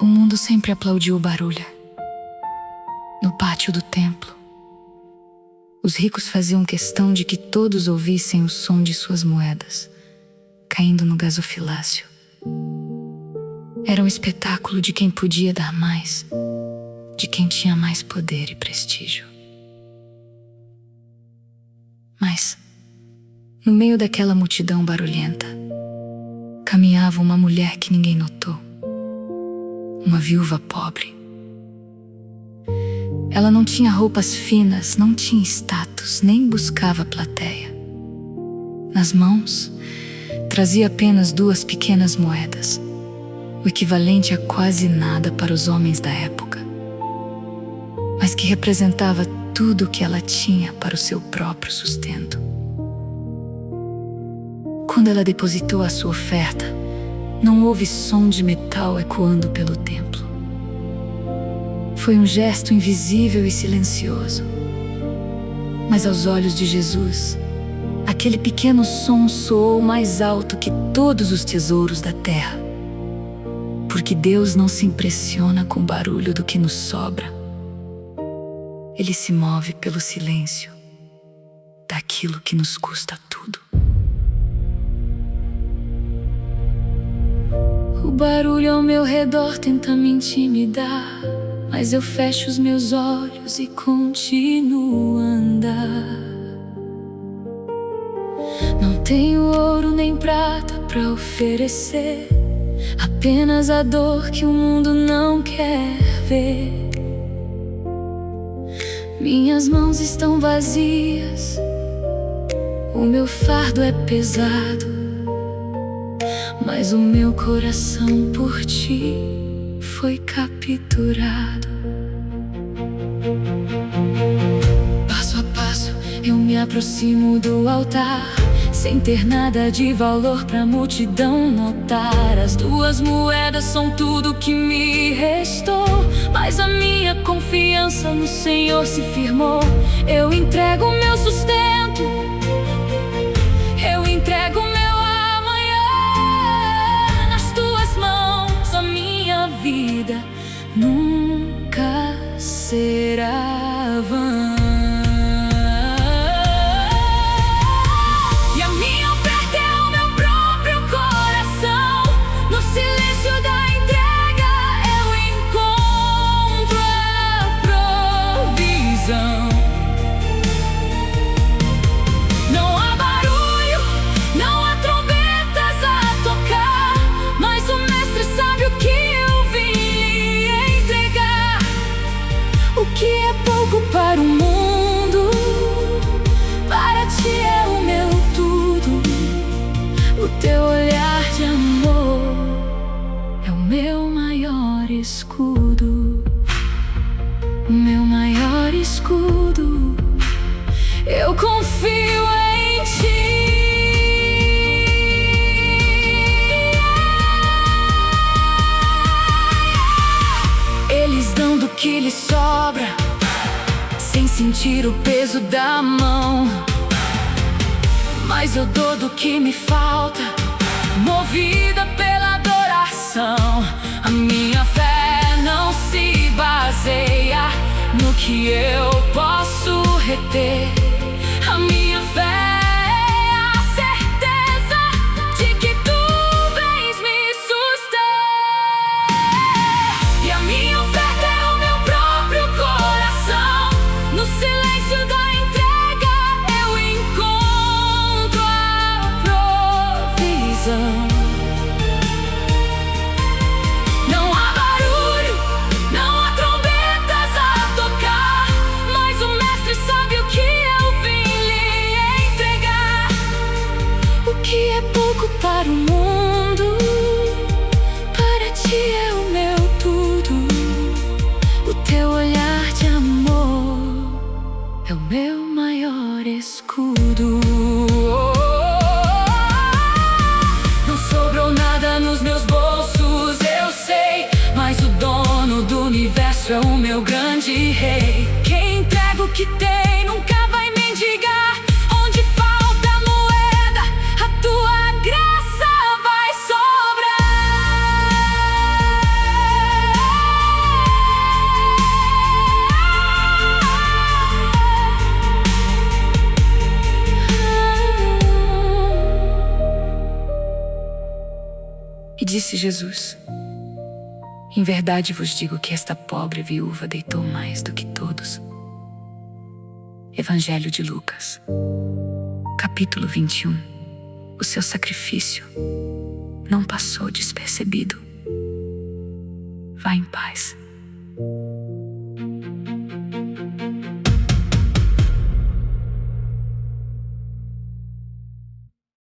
O mundo sempre aplaudiu o barulho. No pátio do templo, os ricos faziam questão de que todos ouvissem o som de suas moedas caindo no gasofilácio. Era um espetáculo de quem podia dar mais, de quem tinha mais poder e prestígio. Mas, no meio daquela multidão barulhenta, caminhava uma mulher que ninguém notou. Uma viúva pobre. Ela não tinha roupas finas, não tinha status, nem buscava plateia. Nas mãos, trazia apenas 2 pequenas moedas, o equivalente a quase nada para os homens da época, mas que representava tudo o que ela tinha para o seu próprio sustento. Quando ela depositou a sua oferta, não houve som de metal ecoando pelo templo. Foi um gesto invisível e silencioso. Mas aos olhos de Jesus, aquele pequeno som soou mais alto que todos os tesouros da terra. Porque Deus não se impressiona com o barulho do que nos sobra. Ele se move pelo silêncio daquilo que nos custa tudo. O barulho ao meu redor tenta me intimidar, mas eu fecho os meus olhos e continuo a andar. Não tenho ouro nem prata pra oferecer, apenas a dor que o mundo não quer ver. Minhas mãos estão vazias, o meu fardo é pesado, mas o meu coração por ti foi capturado. Passo a passo eu me aproximo do altar, sem ter nada de valor pra multidão notar. As 2 moedas são tudo que me restou, mas a minha confiança no Senhor se firmou. Eu entrego o meu sustento, eu entrego o meu amanhã nas tuas mãos. A minha vida nunca será vã. Para o mundo, para ti é o meu tudo. O teu olhar de amor é o meu maior escudo. O meu maior escudo. Eu confio em ti. Eles dão do que lhes sobra, sem sentir o peso da mão, mas eu dou do que me falta, movida pela adoração. A minha fé não se baseia no que eu posso reter. A minha fé é a certeza de que tu vens me suster. E a minha oferta é o meu próprio coração. No silêncio da entrega eu encontro a provisão. Não há barulho, não há trombetas a tocar, mas o mestre sabe o que eu vim lhe entregar. O que é pouco para o mundo, para ti é o meu tudo. O teu olhar de amor é o meu maior escudo. Não sobrou nada nos meus bolsos, eu sei, mas o dono do universo é o meu grande rei. Quem entrega o que tem nunca vai mendigar. Onde falta moeda, a tua graça vai disse Jesus: em verdade vos digo que esta pobre viúva deitou mais do que todos. Evangelho de Lucas, capítulo 21. O seu sacrifício não passou despercebido. Vá em paz.